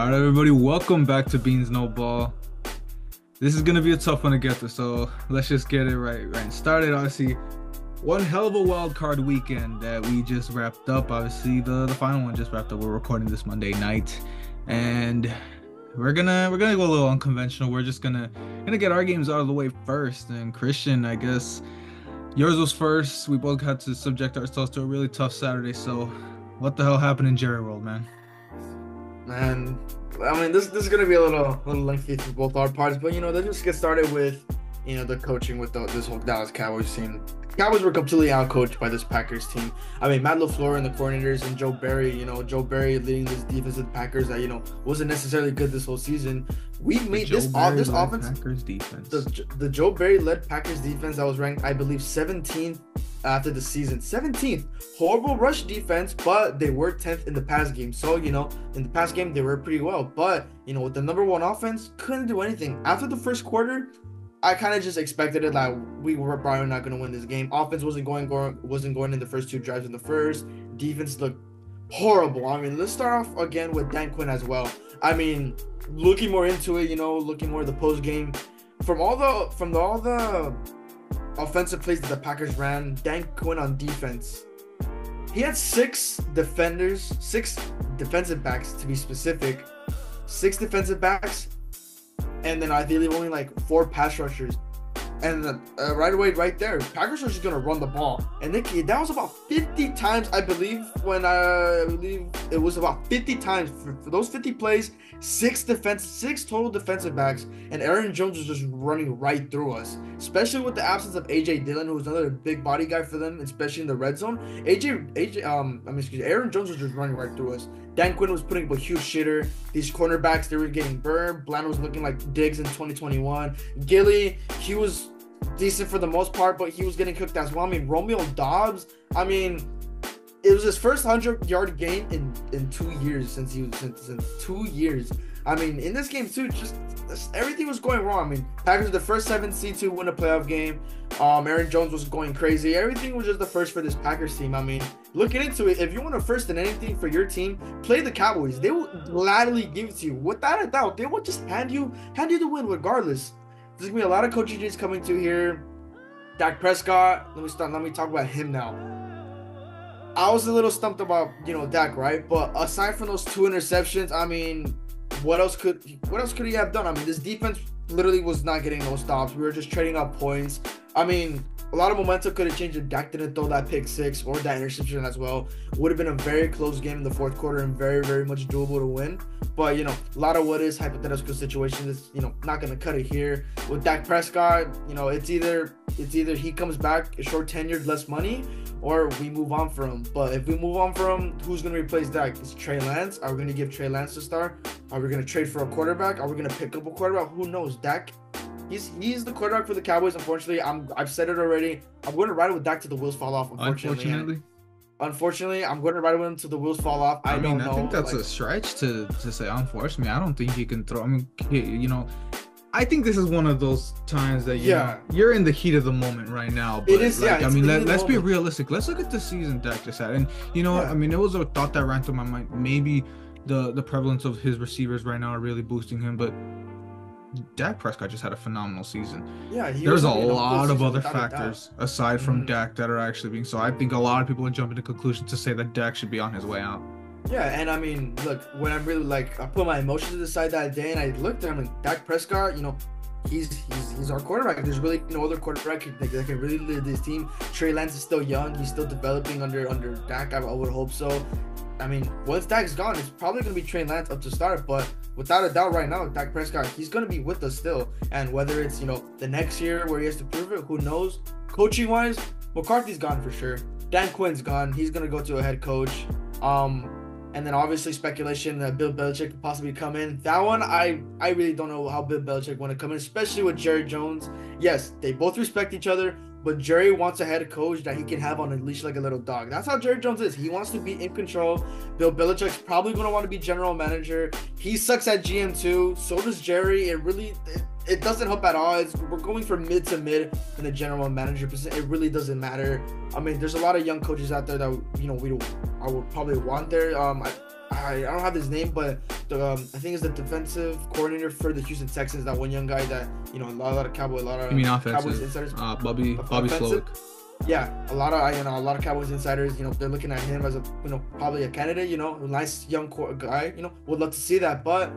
All right, everybody, welcome back to Beans No Ball. This is gonna be a tough one to get to, so let's just get it right started. Obviously, one hell of a wild card weekend that we just wrapped up. Obviously, the final one just wrapped up. We're recording this Monday night, and we're gonna go a little unconventional. We're just gonna get our games out of the way first. And Christian, I guess yours was first. We both had to subject ourselves to a really tough Saturday. So, what the hell happened in Jerry World, man? Man, I mean, this is gonna be a little lengthy for both our parts, but let's just get started with the coaching with this whole Dallas Cowboys team. Cowboys were completely outcoached by this Packers team. I mean, Matt LaFleur and the coordinators and Joe Barry. Joe Barry leading this defensive Packers that wasn't necessarily good this whole season. We made this offense. Packers defense. The Joe Barry led Packers defense that was ranked, I believe, 17th after the season. 17th. Horrible rush defense, but they were 10th in the pass game. So, in the pass game, they were pretty well. But, with the number one offense, couldn't do anything. After the first quarter, I kind of just expected it. Like, we were probably not going to win this game. Offense wasn't going in the first two drives in the first. Defense looked horrible. I mean, let's start off again with Dan Quinn as well. I mean, looking more into it, looking more at the post game. From all the offensive plays that the Packers ran, Dan Quinn on defense, he had six defensive backs to be specific, and then I believe only like four pass rushers. And right away, right there, Packers are just going to run the ball. And that was about 50 times, I believe it was about 50 times. For those 50 plays, six total defensive backs, and Aaron Jones was just running right through us. Especially with the absence of A.J. Dillon, who was another big body guy for them, especially in the red zone. Aaron Jones was just running right through us. Dan Quinn was putting up a huge shitter. These cornerbacks, they were getting burned. Bland was looking like Diggs in 2021. Gilly, he was decent for the most part, but he was getting cooked as well. I mean, Romeo Doubs, it was his first 100-yard game in 2 years since 2 years. I mean, in this game too, just everything was going wrong. I mean, Packers were the first 7 seed to win a playoff game. Aaron Jones was going crazy. Everything was just the first for this Packers team. I mean, looking into it, if you want a first in anything for your team, play the Cowboys. They will gladly give it to you. Without a doubt, they will just hand you the win regardless. There's gonna be a lot of coaching changes coming to here. Dak Prescott, let me talk about him now. I was a little stumped about, Dak, right? But aside from those 2 interceptions, I mean, what else could he have done? I mean, this defense literally was not getting those stops. We were just trading up points. I mean, a lot of momentum could have changed if Dak didn't throw that pick six or that interception as well. Would have been a very close game in the fourth quarter and very, very much doable to win. But, a lot of what is hypothetical situations is, not going to cut it here. With Dak Prescott, it's either he comes back, a short tenured, less money, or we move on from him. But if we move on from him, who's going to replace Dak? Is Trey Lance? Are we going to give Trey Lance a start? Are we going to trade for a quarterback? Are we going to pick up a quarterback? Who knows? Dak, he's the quarterback for the Cowboys. Unfortunately, I've said it already. I'm going to ride with Dak till the wheels fall off. Unfortunately, I'm going to ride with him till the wheels fall off. I don't know. I think that's a stretch to say. Unfortunately, I don't think he can throw. I mean, I think this is one of those times that you're in the heat of the moment right now. But it is. Let's be realistic. Let's look at the season Dak just had, and I mean, it was a thought that ran through my mind. Maybe the prevalence of his receivers right now are really boosting him, but Dak Prescott just had a phenomenal season. Yeah, there's a lot of other factors aside from Dak that are actually being. So I think a lot of people are jumping to conclusions to say that Dak should be on his way out. Yeah, and I mean, look, when I'm really I put my emotions aside that day and I looked at him and Dak Prescott, he's our quarterback. There's really no other quarterback that can really lead this team. Trey Lance is still young. He's still developing under Dak. I would hope so. I mean, once Dak's gone, it's probably going to be Trey Lance up to start. But without a doubt right now, Dak Prescott, he's going to be with us still. And whether it's, the next year where he has to prove it, who knows? Coaching-wise, McCarthy's gone for sure. Dan Quinn's gone. He's going to go to a head coach. And then obviously speculation that Bill Belichick could possibly come in. That one, I really don't know how Bill Belichick want to come in, especially with Jerry Jones. Yes, they both respect each other, but Jerry wants a head coach that he can have on a leash like a little dog. That's how Jerry Jones is. He wants to be in control. Bill Belichick's probably going to want to be general manager. He sucks at GM too. So does Jerry. It doesn't help at all. We're going from mid to mid in the general manager position. It really doesn't matter. I mean, there's a lot of young coaches out there that I would probably want there. I don't have his name, but I think is the defensive coordinator for the Houston Texans. That one young guy that a lot of You mean Cowboys offensive? insiders. Bobby Offensive? Slowick. Yeah, a lot of Cowboys insiders, they're looking at him as a, probably a candidate, a nice young guy, would love to see that, but,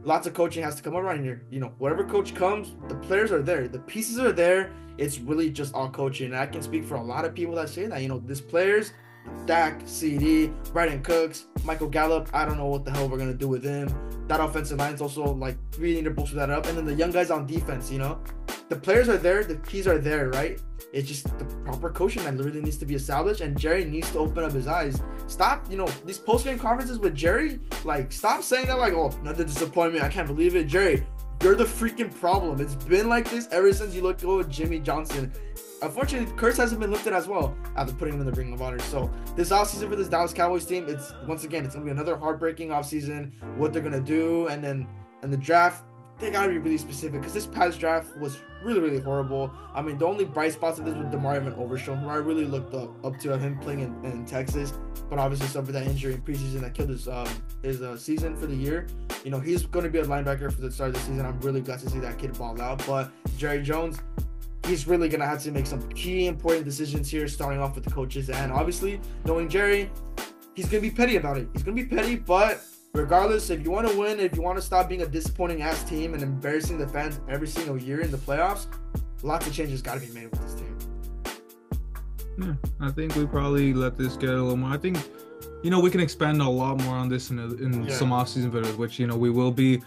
lots of coaching has to come around here. Whatever coach comes, the players are there, the pieces are there. It's really just all coaching. And I can speak for a lot of people that say that, these players, Dak, CD, Brandon Cooks, Michael Gallup, I don't know what the hell we're going to do with him. That offensive line's also, like, we need to bolster that up. And then the young guys on defense, the players are there, the keys are there, right? It's just the proper coaching that really needs to be established, and Jerry needs to open up his eyes. Stop, these post-game conferences with Jerry, like, stop saying that, like, oh, another disappointment, I can't believe it. Jerry, you're the freaking problem. It's been like this ever since you looked with Jimmy Johnson. Unfortunately, Curse hasn't been lifted as well after putting him in the Ring of Honor. So this offseason for this Dallas Cowboys team, it's going to be another heartbreaking offseason, what they're going to do, and then in the draft, they got to be really specific because this past draft was really, really horrible. I mean, the only bright spots of this was DeMar Overshown, who I really looked up to him playing in Texas, but obviously suffered that injury in preseason that killed his season for the year. He's going to be a linebacker for the start of the season. I'm really glad to see that kid ball out. But Jerry Jones, he's really going to have to make some key important decisions here, starting off with the coaches. And obviously, knowing Jerry, he's going to be petty about it. He's going to be petty, but regardless, if you want to win, if you want to stop being a disappointing ass team and embarrassing the fans every single year in the playoffs, lots of changes got to be made with this team. Yeah, I think we probably let this get a little more. I think, we can expand a lot more on this in some offseason videos, which, we'll be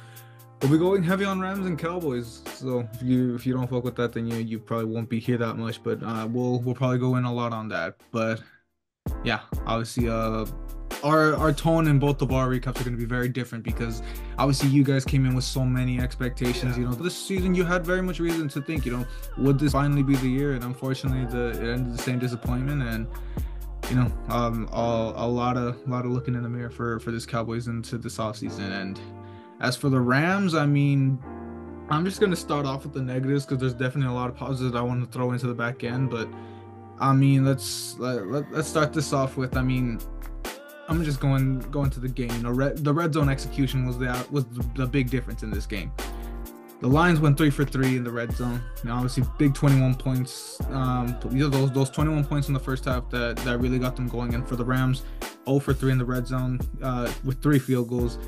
going heavy on Rams and Cowboys. So if you don't fuck with that, then you probably won't be here that much. But we'll probably go in a lot on that. But yeah, obviously, our tone in both of our recaps are going to be very different because obviously you guys came in with so many expectations. This season you had very much reason to think, would this finally be the year? And unfortunately, it ended the same disappointment. And a lot of looking in the mirror for this Cowboys into this offseason. And as for the Rams, I mean, I'm just going to start off with the negatives because there's definitely a lot of positives I want to throw into the back end. But I mean, let's start this off with, I'm just going to the game. The red zone execution was the big difference in this game. The Lions went 3 for 3 in the red zone. Obviously, big 21 points. Those 21 points in the first half that really got them going. And for the Rams, 0 for 3 in the red zone with 3 field goals.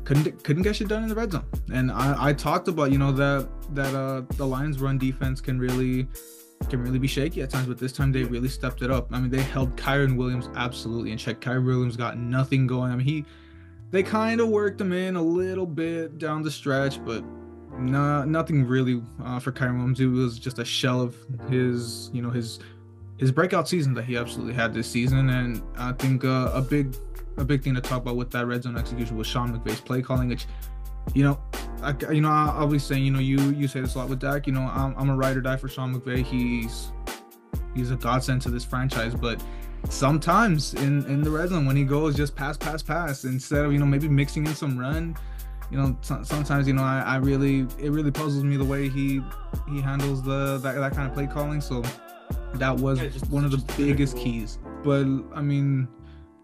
Couldn't get shit done in the red zone. And I talked about that the Lions' run defense can really be shaky at times, but this time they really stepped it up. I mean, they held Kyren Williams absolutely in check. Kyren Williams got nothing going. I mean, they kind of worked him in a little bit down the stretch, but nothing really for Kyren Williams. It was just a shell of his breakout season that he absolutely had this season. And I think a big thing to talk about with that red zone execution was Sean McVay's play calling, which I'll be saying, you say this a lot with Dak. I'm a ride or die for Sean McVay. He's a godsend to this franchise, but sometimes in the red zone when he goes just pass instead of maybe mixing in some run, sometimes it really puzzles me the way he handles that kind of play calling. So that was one of the biggest keys. But I mean,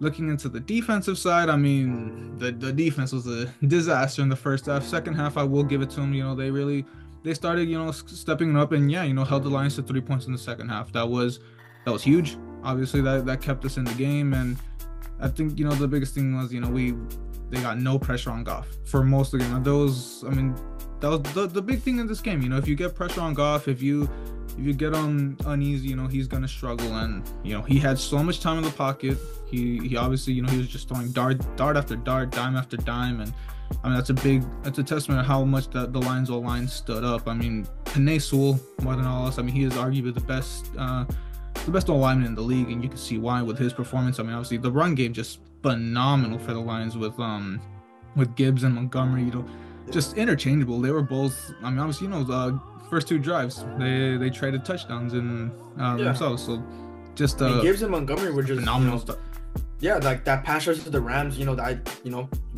looking into the defensive side, I mean, the defense was a disaster in the first half. Second half, I will give it to them. They started, stepping it up and held the Lions to 3 points in the second half. That was huge. Obviously, that kept us in the game. And I think, the biggest thing was, they got no pressure on Goff for most of the game. That was the big thing in this game. If you get pressure on Goff, if you get on uneasy, he's gonna struggle. And he had so much time in the pocket. He obviously, he was just throwing dart after dart, dime after dime, and that's a testament of how much the Lions O-line stood up. I mean, Penei Sewell, more than all else, he is arguably the best O-lineman in the league, and you can see why with his performance. Obviously the run game just phenomenal for the Lions with Gibbs and Montgomery, just interchangeable. They were both, obviously, the first 2 drives, they traded touchdowns in themselves. So just Gibbs and Montgomery were just phenomenal stuff. Yeah, like that pass rush to the Rams, we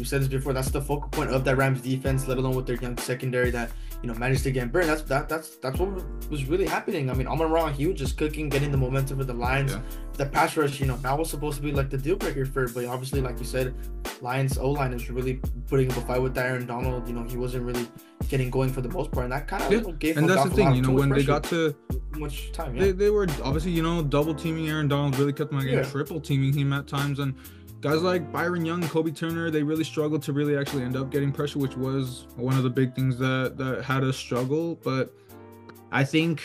said this before, that's the focal point of that Rams defense, let alone with their young secondary that, managed to get burned. That's what was really happening. Amon-Ra Hughes just cooking, getting the momentum with the Lions. the pass rush, that was supposed to be like the deal breaker for, but obviously, like you said, Lions O-line is really putting up a fight with Aaron Donald. He wasn't really getting going for the most part, and that kind of gave him. And that's the thing, when they got to much time, they were obviously, double teaming Aaron Donald, really kept them again, triple teaming him at times, and guys like Byron Young and Kobe Turner, they really struggled to really actually end up getting pressure, which was one of the big things that had us struggle. But I think,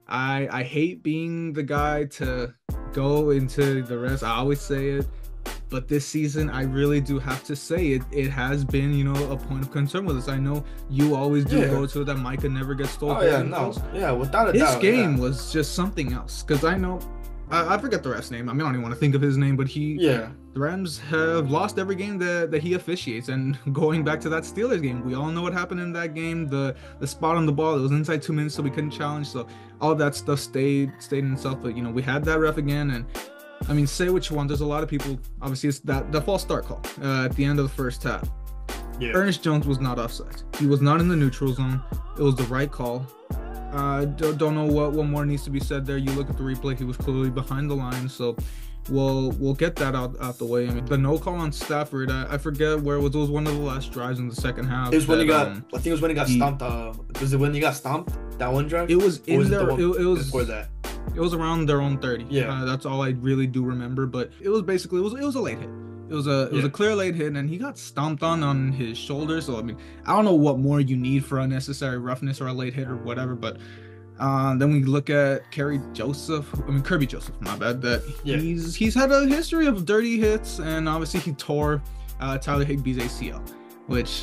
I hate being the guy to go into the rest. I always say it, but this season I really do have to say it has been, a point of concern with us. I know you always do go to that Micah never gets stolen. Without a doubt. This game was just something else, because I know I forget the ref's name. I mean, I don't even want to think of his name, but the Rams have lost every game that he officiates. And going back to that Steelers game, we all know what happened in that game. The spot on the ball, it was inside 2 minutes, so we couldn't challenge. So all that stuff stayed in itself. But we had that ref again, and I mean, say what you want. There's a lot of people. Obviously, it's the false start call at the end of the first half. Yeah. Ernest Jones was not offside. He was not in the neutral zone. It was the right call. Don't know what more needs to be said there. You look at the replay, he was clearly behind the line, so we'll get that out the way. I mean, the no call on Stafford, I forget where it was. It was one of the last drives in the second half. It was when he got, I think it was when he got stomped. Was it when he got stomped? That one drive? It was in there. It was before that. It was around their own 30. Yeah, that's all I really do remember. But it was basically it was a late hit. It was a clear late hit, and he got stomped on his shoulder. So I mean, I don't know what more you need for unnecessary roughness or a late hit or whatever. But then we look at Kirby Joseph. My bad. That he's had a history of dirty hits, and obviously he tore Tyler Higbee's ACL, which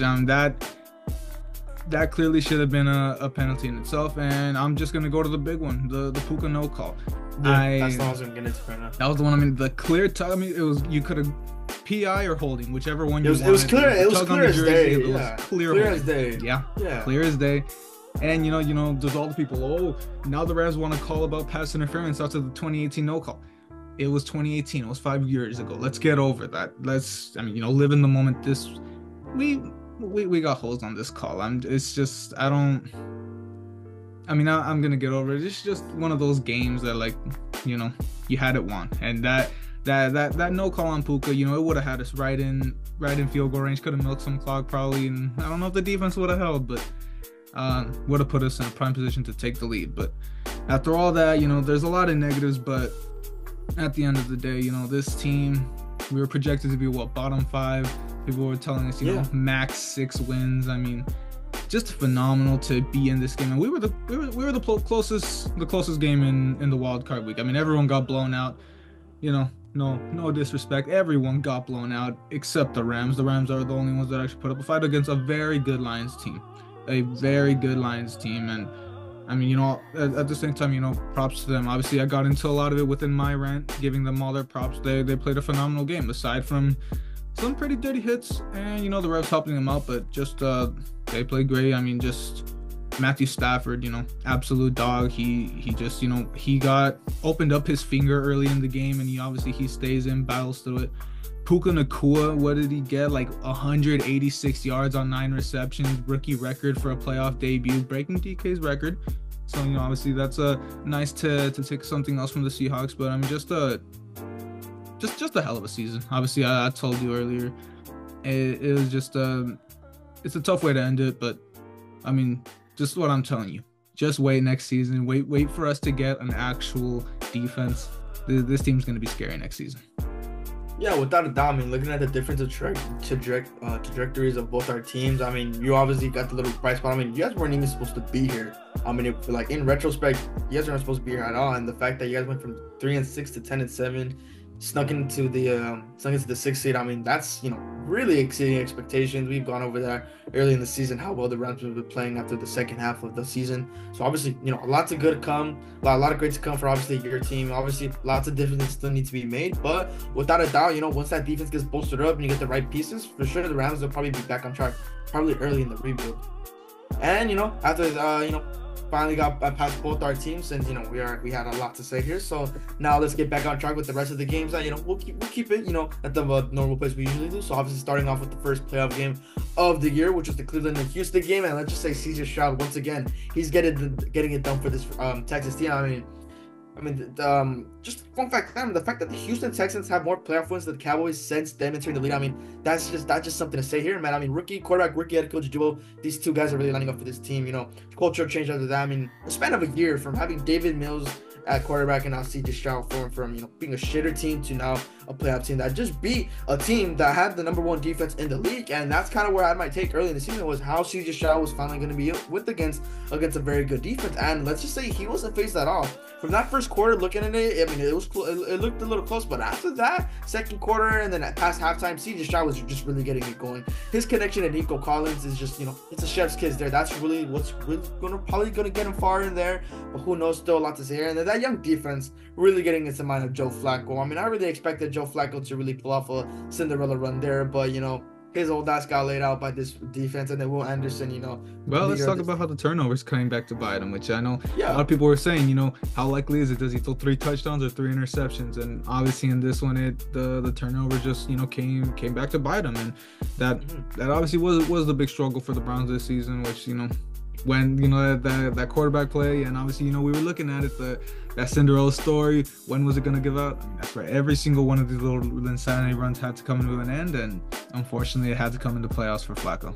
that clearly should have been a penalty in itself. And I'm just gonna go to the big one, the Puka no call. Yeah, that's the one I was gonna get into right now. That was the one. I mean, the clear time. I mean, it was, you could have PI or holding, whichever one you wanted. It was clear. It was clear as day. It was clear as day. Yeah, clear as day. And there's all the people. Oh, now the Rams want to call about pass interference after the 2018 no call. It was 2018. It was 5 years ago. Let's get over that. Live in the moment. We got holes on this call. I'm gonna get over it. It's just one of those games that, you had it won, and that no call on Puka, it would have had us right in field goal range. Could have milked some clock probably, and I don't know if the defense would have held, but would have put us in a prime position to take the lead. But after all that, there's a lot of negatives, but at the end of the day, this team, we were projected to be bottom 5. People were telling us, max 6 wins. I mean, just phenomenal to be in this game, and we were the closest game in the wild card week. I mean, everyone got blown out. No disrespect, everyone got blown out except the Rams. The Rams are the only ones that actually put up a fight against a very good Lions team, and I mean, at the same time, props to them. Obviously, I got into a lot of it within my rant, giving them all their props. They played a phenomenal game, aside from some pretty dirty hits, and the refs helping them out, but just they played great. I mean, just Matthew Stafford, absolute dog. He just, he got opened up his finger early in the game, and he stays in, battles through it. Puka Nacua, what did he get? 186 yards on 9 receptions, rookie record for a playoff debut, breaking DK's record. So, obviously that's nice to take something else from the Seahawks, but I mean, just a hell of a season. Obviously, I told you earlier, it was just it's a tough way to end it, but I mean, just what I'm telling you. Just wait next season. Wait for us to get an actual defense. This team's going to be scary next season. Yeah, without a doubt. I mean, looking at the different trajectories of both our teams, I mean, you obviously got the little price spot. I mean, you guys weren't even supposed to be here. I mean, in retrospect, you guys weren't supposed to be here at all. And the fact that you guys went from 3-6 to 10-7, snuck into the 6th seed. I mean, that's really exceeding expectations. We've gone over that early in the season, how well the Rams have been playing after the second half of the season. So obviously, a lot of good to come, a lot of great to come for obviously your team. Obviously, lots of differences still need to be made, but without a doubt, once that defense gets bolstered up and you get the right pieces, for sure the Rams will probably be back on track, probably early in the rebuild. And after finally got past both our teams, and we had a lot to say here. So now let's get back on track with the rest of the games. That we'll keep it at the normal place we usually do. So obviously starting off with the first playoff game of the year, which was the Cleveland and Houston game, and let's just say CJ Stroud once again, he's getting it done for this Texas team. I mean, I mean, just fun fact, the fact that the Houston Texans have more playoff wins than the Cowboys since them entering the league. I mean, that's just something to say here, man. I mean, rookie quarterback, rookie head coach duo. These two guys are really lining up for this team. You know, culture change after that. I mean, the span of a year from having David Mills at quarterback and now CJ Stroud from you know being a shitter team to now a playoff team that just beat a team that had the #1 defense in the league. And that's kind of where I had my take early in the season was how CJ Stroud was finally going to be with against a very good defense. And let's just say he wasn't faced at all from that first quarter. Looking at it, I mean, it was it looked a little close, but after that second quarter and then past halftime, CJ Stroud was just really getting it going. His connection to Nico Collins is just, you know, it's a chef's kiss there. That's really what's really probably gonna get him far in there, but who knows, still a lot to say here. And then that young defense really getting into the mind of Joe Flacco. I mean, I really expected Joe Flacco to really pull off a Cinderella run there, but you know, his old ass got laid out by this defense, and then Will Anderson, you know. Well, let's talk about how the turnovers coming back to bite him, which I know a Yeah. lot of people were saying, you know, how likely is it? Does he throw 3 touchdowns or 3 interceptions? And obviously in this one, the turnover just, you know, came back to bite him, and that obviously was the big struggle for the Browns this season, which, you know, when, you know, that quarterback play, and obviously, you know, we were looking at it, that Cinderella story, when was it going to give out? I mean, that's right, every single one of these little insanity runs had to come to an end, and unfortunately it had to come into playoffs for Flacco.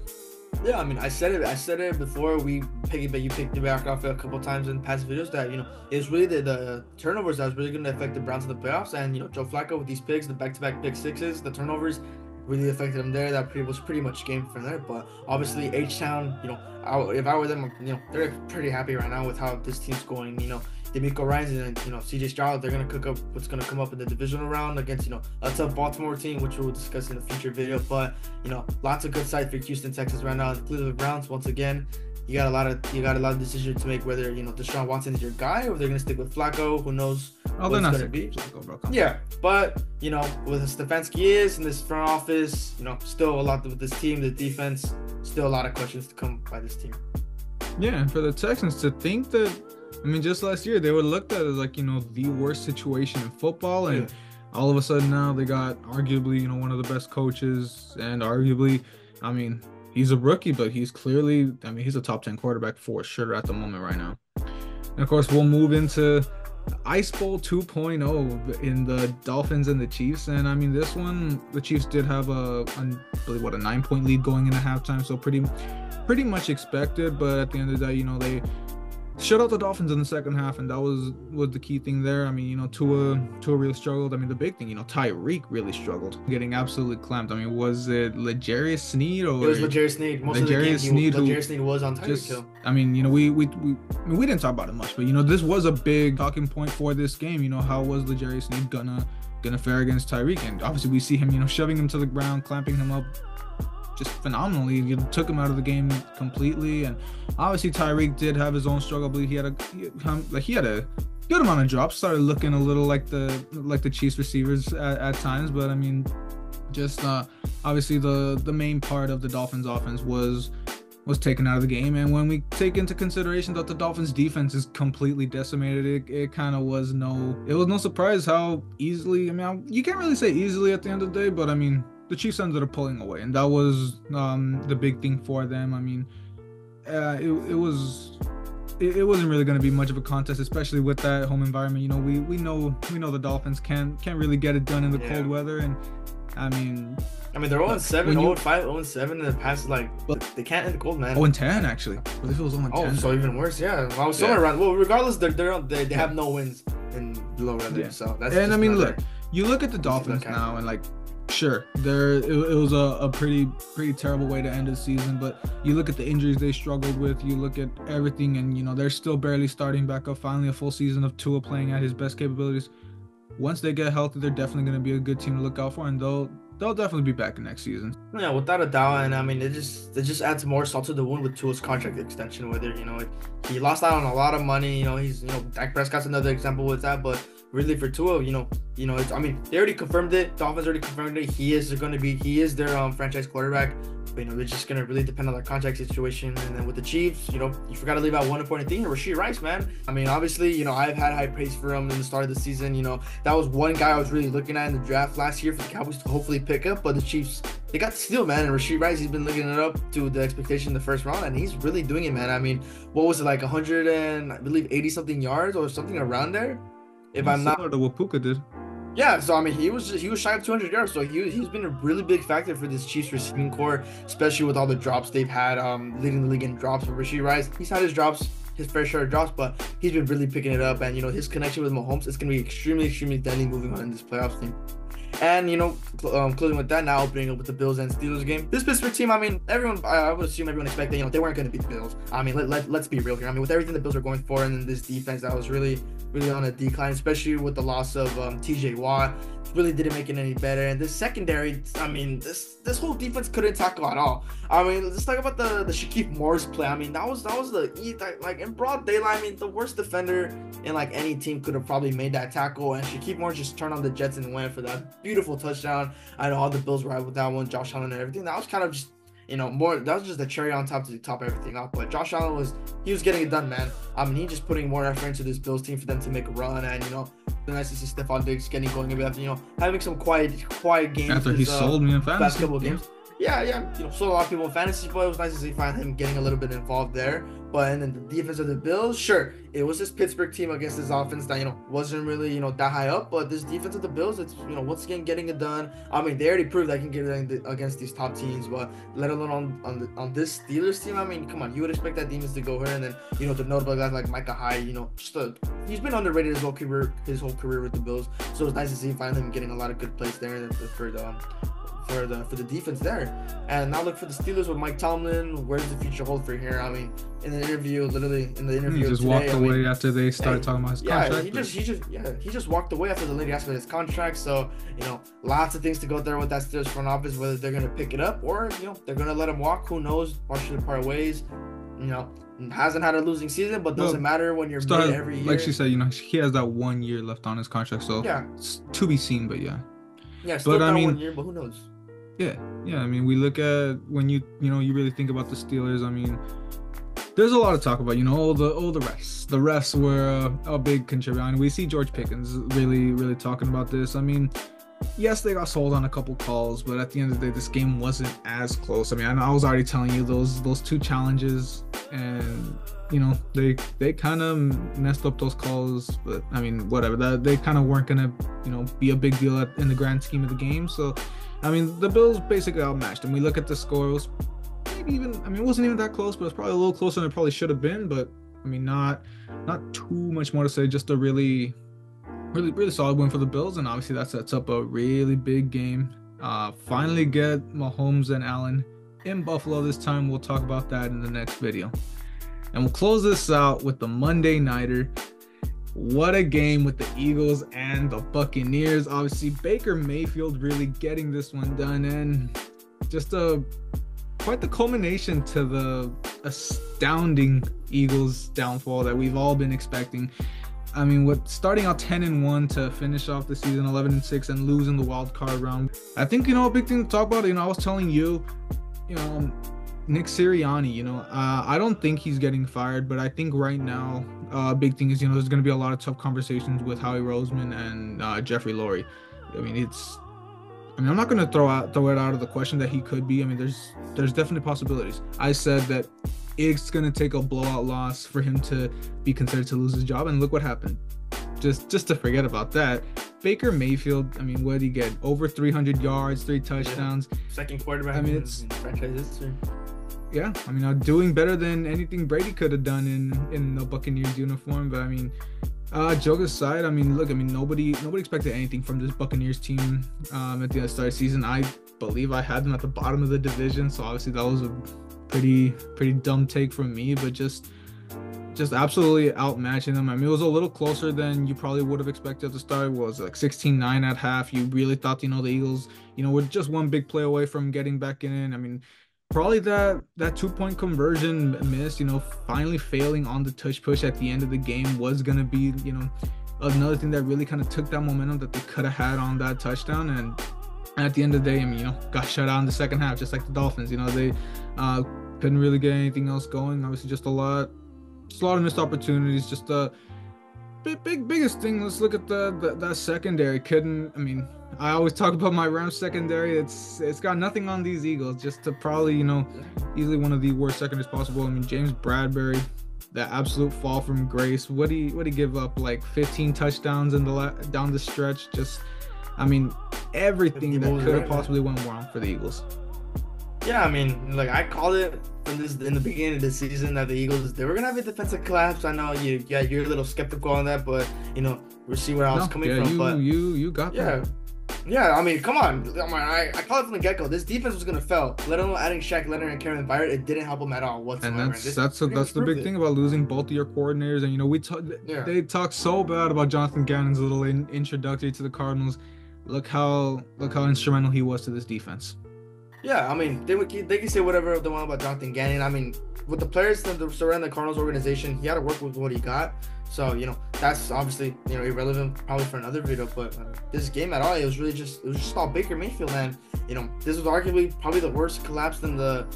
Yeah, I mean, I said it before you picked it back off a couple times in past videos that, you know, it's really the turnovers that was really going to affect the Browns in the playoffs. And, you know, Joe Flacco with these picks, the back-to-back pick sixes, the turnovers really affected him there. That was pretty much game from there. But obviously, H-Town, you know, if I were them, you know, they're pretty happy right now with how this team's going. You know, D'Amico Ryans and, you know, CJ Stroud, they're going to cook up what's going to come up in the divisional round against, you know, a tough Baltimore team, which we'll discuss in a future video. But, you know, lots of good sides for Houston, Texas right now. The Cleveland Browns, once again, you got a lot of decisions to make, whether, you know, Deshaun Watson is your guy or they're going to stick with Flacco. Who knows what it's going to be. Yeah, but, you know, with Stefanski is in this front office, you know, still a lot with this team, the defense, still a lot of questions to come by this team. Yeah, and for the Texans to think that, I mean, just last year, they were looked at as, like, you know, the worst situation in football. And all of a sudden now they got arguably, you know, one of the best coaches, and arguably, I mean, he's a rookie, but he's clearly, I mean, he's a top 10 quarterback for sure at the moment right now. And of course, we'll move into Ice Bowl 2.0 in the Dolphins and the Chiefs. And I mean, this one, the Chiefs did have I believe, a 9-point lead going into halftime. So pretty much expected. But at the end of the day, you know, they shut out the Dolphins in the second half, and that was the key thing there. I mean, you know, Tua really struggled. I mean, the big thing, you know, Tyreek really struggled, getting absolutely clamped. I mean, was it L'Jarius Sneed or? It was L'Jarius Sneed. Most of the game, L'Jarius Sneed was on Tyreek Hill. I mean, you know, we didn't talk about it much, but you know, this was a big talking point for this game. You know, how was L'Jarius Sneed gonna fare against Tyreek? And obviously, we see him, you know, shoving him to the ground, clamping him up just phenomenally. You know, took him out of the game completely. And obviously Tyreek did have his own struggle. I believe he had a good amount of drops, started looking a little like the Chiefs receivers at times. But I mean, just obviously the main part of the Dolphins offense was taken out of the game. And when we take into consideration that the Dolphins defense is completely decimated, it kind of was no surprise how easily, I mean, you can't really say easily at the end of the day, but I mean, the Chiefs ended up pulling away, and that was the big thing for them. I mean, it wasn't really going to be much of a contest, especially with that home environment. You know, we know the Dolphins can't really get it done in the cold weather, and I mean they're 0-7, 0-5, 0-7 in the past. Like, they can't in the cold, man. 0-10 actually. What if it was 0-10? Oh, so even worse. Yeah, I was somewhere around. Well, regardless, they have no wins in low weather. Yeah. So that's. And I mean, look, you look at the Dolphins now, and like, sure, it was a pretty terrible way to end the season, but you look at the injuries they struggled with, you look at everything, and you know, they're still barely starting back up. Finally, a full season of Tua playing at his best capabilities. Once they get healthy, they're definitely going to be a good team to look out for, and they'll definitely be back next season. Yeah, without a doubt. And I mean, it just adds more salt to the wound with Tua's contract extension. Whether, you know, he lost out on a lot of money. You know, he's, you know, Dak Prescott's another example with that, but really for Tua, you know, it's, I mean, they already confirmed it. Dolphins already confirmed it. He is their franchise quarterback. But, you know, they're just going to really depend on their contract situation. And then with the Chiefs, you know, you forgot to leave out one important thing, Rashee Rice, man. I mean, obviously, you know, I've had high praise for him in the start of the season. You know, that was one guy I was really looking at in the draft last year for the Cowboys to hopefully pick up. But the Chiefs, they got the steal, man. And Rashee Rice, he's been looking it up to the expectation in the first round, and he's really doing it, man. I mean, what was it, like 100 and I believe 80-something yards or something around there? If Yeah, I'm not similar to what Puka did. Yeah, so I mean, he was shy of 200 yards, so he's been a really big factor for this Chiefs receiving core, especially with all the drops they've had, leading the league in drops. For Rashid Rice, he's had his drops, his fair share of drops, but he's been really picking it up, and his connection with Mahomes is gonna be extremely, extremely deadly moving on in this playoffs team. And closing with that, now opening up with the Bills and Steelers game. This Pittsburgh team, I mean, I would assume everyone expected, they weren't going to beat the Bills. I mean, let's be real here. I mean, with everything the Bills are going for, and then this defense that was really, really on a decline, especially with the loss of T.J. Watt, really didn't make it any better. And this secondary, I mean, this whole defense couldn't tackle at all. I mean, let's talk about the Shaquille Moore's play. I mean, that was like in broad daylight. I mean, the worst defender in like any team could have probably made that tackle, and Shaquille Moore just turned on the Jets and went for that beautiful touchdown. I know all the Bills were out with that one, Josh Allen and everything. That was kind of just more, that was just the cherry on top to top everything up. But Josh Allen was getting it done, man. I mean, he just putting more effort into this Bills team for them to make a run, and nice to see Stephon Diggs getting going a bit after having some quiet games After he sold me in fantasy. Last couple of games. Yeah, sold a lot of people in fantasy, but it was nice to see find him getting a little bit involved there. But and then the defense of the Bills, sure, it was this Pittsburgh team against this offense that wasn't really that high up, but this defense of the Bills, it's once again getting it done. I mean, they already proved they can get it against these top teams, but let alone on this Steelers team. I mean, come on, you would expect that defense to go here, and then the notable guys like Micah Hyde, he's been underrated his whole career with the Bills, so it's nice to see finally him getting a lot of good plays there for the defense there. And now look for the Steelers with Mike Tomlin. Where does the future hold for here? I mean, in the interview he just walked away after they started talking about his contract. He just walked away after the lady asked for his contract. So lots of things to go there with that Steelers front office, whether they're gonna pick it up or they're gonna let him walk. Who knows? Partially part ways. Hasn't had a losing season, but doesn't matter when you're mid every year. Like she said, he has that 1 year left on his contract, so it's to be seen. But still got 1 year, but who knows? Yeah. I mean, we look at when you really think about the Steelers. I mean, there's a lot to talk about. All the refs. The refs were a big contributor. And we see George Pickens really, really talking about this. I mean, yes, they got sold on a couple calls, but at the end of the day, this game wasn't as close. I mean, I was already telling you those two challenges, and they kind of messed up those calls. But I mean, whatever. That they kind of weren't gonna be a big deal in the grand scheme of the game. So. I mean, the Bills basically outmatched, and we look at the score. It was it wasn't even that close, but it's probably a little closer than it probably should have been. But I mean, not too much more to say. Just a really, really, really solid win for the Bills, and obviously that sets up a really big game. Finally get Mahomes and Allen in Buffalo this time. We'll talk about that in the next video, and we'll close this out with the Monday Nighter. What a game with the Eagles and the Buccaneers. Obviously, Baker Mayfield really getting this one done, and just quite the culmination to the astounding Eagles downfall that we've all been expecting. I mean, with starting out 10-1 to finish off the season 11-6 and losing the wild card round. I think a big thing to talk about. I was telling you, Nick Sirianni, I don't think he's getting fired, but I think right now, a big thing is, there's going to be a lot of tough conversations with Howie Roseman and Jeffrey Lurie. I'm not going to throw it out of the question that he could be. I mean, there's definitely possibilities. I said that it's going to take a blowout loss for him to be considered to lose his job, and look what happened. Just to forget about that, Baker Mayfield, I mean, what did he get? Over 300 yards, 3 touchdowns. Second quarterback in franchise history. Yeah, I mean, doing better than anything Brady could have done in the Buccaneers uniform. But I mean, joke aside, I mean, look, nobody expected anything from this Buccaneers team at the end of the season. I believe I had them at the bottom of the division, so obviously that was a pretty dumb take from me, but just absolutely outmatching them. I mean, it was a little closer than you probably would have expected at the start. It was like 16-9 at half. You really thought, the Eagles, were just one big play away from getting back in. I mean, probably that 2-point conversion miss, finally failing on the touch push at the end of the game was going to be, another thing that really kind of took that momentum that they could have had on that touchdown. And at the end of the day, I mean, got shut out in the second half, just like the Dolphins. They couldn't really get anything else going. Obviously, just a lot of missed opportunities. Just the biggest thing. Let's look at that secondary. I always talk about my Rams secondary. It's got nothing on these Eagles. Just to probably easily one of the worst secondaries possible. I mean, James Bradbury, that absolute fall from grace. What do you give up? Like 15 touchdowns in the down the stretch. Just, I mean, everything that could have possibly went wrong for the Eagles. Yeah, I mean, like I called it in the beginning of the season that the Eagles, they were gonna have a defensive collapse. I know you're a little skeptical on that, but we'll see where I was coming from. But you got that. Yeah, I mean, come on. I called it from the get-go. This defense was gonna fail. Let alone adding Shaq Leonard and Kevin Byard, it didn't help them at all whatsoever. And that's the big thing about losing both of your coordinators. And they talked so bad about Jonathan Gannon's little introductory to the Cardinals. Look how instrumental he was to this defense. Yeah, I mean, they can say whatever they want about Jonathan Gannon. I mean, with the players that surround the Cardinals organization, he had to work with what he got. So, that's obviously, irrelevant probably for another video. But this game at all, it was just all Baker Mayfield. And, this was arguably probably the worst collapse than the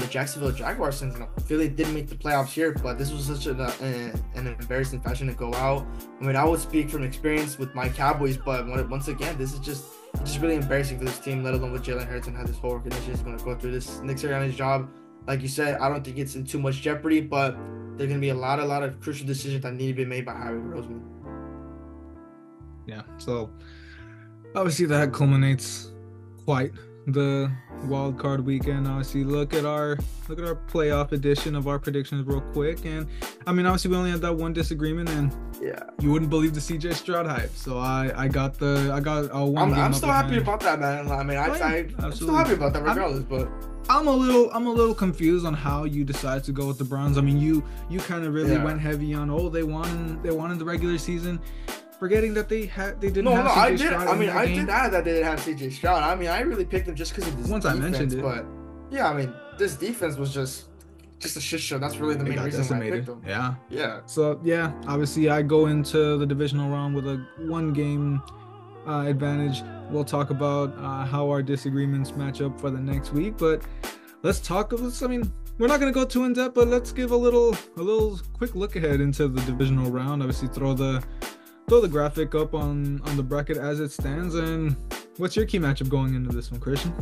Jacksonville Jaguars since, Philly didn't make the playoffs here. But this was such an embarrassing fashion to go out. I mean, I would speak from experience with my Cowboys, but once again, this is just really embarrassing for this team, let alone with Jalen Hurts and how this whole organization is going to go through this. Nick Sirianni's job, like you said, I don't think it's in too much jeopardy, but there's going to be a lot of crucial decisions that need to be made by Howie Roseman. Yeah, so obviously that culminates quite the wild card weekend. Obviously, look at our playoff edition of our predictions real quick. And I mean, obviously we only had that one disagreement, and you wouldn't believe the CJ Stroud hype. So I got one. I'm still happy about that, man. I mean, I'm still happy about that regardless. But I'm a little confused on how you decided to go with the Browns. I mean, you kind of really went heavy on they won in the regular season, forgetting that they didn't have CJ Stroud. I did add that they didn't have CJ Stroud. I mean, I really picked them just because of this defense. I mentioned it. But yeah, I mean, this defense was just a shit show. That's really the main reason why I picked them. Yeah. So yeah, obviously I go into the divisional round with a 1-game advantage. We'll talk about how our disagreements match up for the next week, but let's talk. I mean, we're not going to go too in depth, but let's give a little quick look ahead into the divisional round. Obviously, throw the graphic up on the bracket as it stands. And what's your key matchup going into this one, Christian?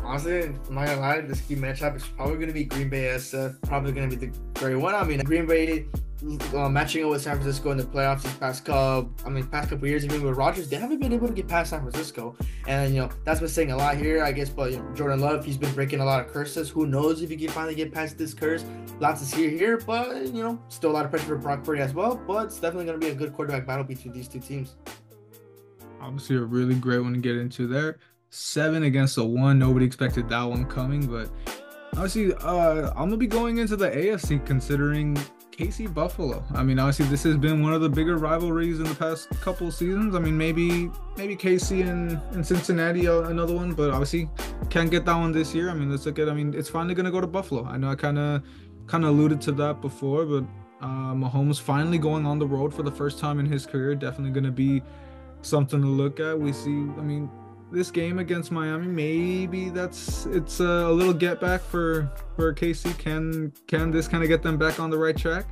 Honestly, I'm not gonna lie, this key matchup is probably gonna be Green Bay SF. Probably gonna be the great one. I mean, Green Bay matching up with San Francisco in the playoffs these past couple years, even with Rodgers, they haven't been able to get past San Francisco. And that's been saying a lot here, I guess. But Jordan Love, he's been breaking a lot of curses. Who knows if he can finally get past this curse? Lots to see here, but still a lot of pressure for Brock Purdy as well. But it's definitely gonna be a good quarterback battle between these two teams. Obviously, a really great one to get into there. 7 against a 1. Nobody expected that one coming, but obviously, I'm gonna be going into the AFC considering KC Buffalo. I mean, obviously, this has been one of the bigger rivalries in the past couple of seasons. I mean, maybe KC and Cincinnati, another one, but obviously can't get that one this year. I mean, let's look at. I mean, it's finally gonna go to Buffalo. I know I kind of alluded to that before, but Mahomes finally going on the road for the first time in his career, definitely gonna be something to look at. We see. I mean, this game against Miami, maybe it's a little get back for KC. Can this kind of get them back on the right track?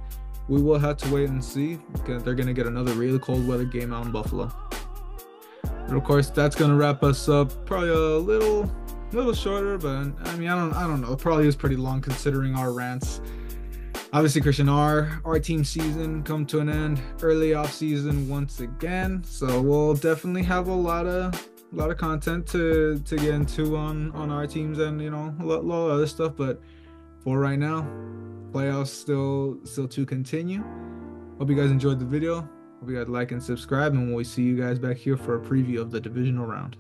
We will have to wait and see, because they're gonna get another really cold weather game out in Buffalo. But of course, that's gonna wrap us up. Probably a little shorter, but I mean, I don't know. It probably is pretty long considering our rants. Obviously, Christian, our team season come to an end early off season once again, so we'll definitely have a lot of content to get into on our teams, and a lot of other stuff. But for right now, playoffs still to continue. Hope you guys enjoyed the video. Hope you guys like and subscribe, and we'll see you guys back here for a preview of the divisional round.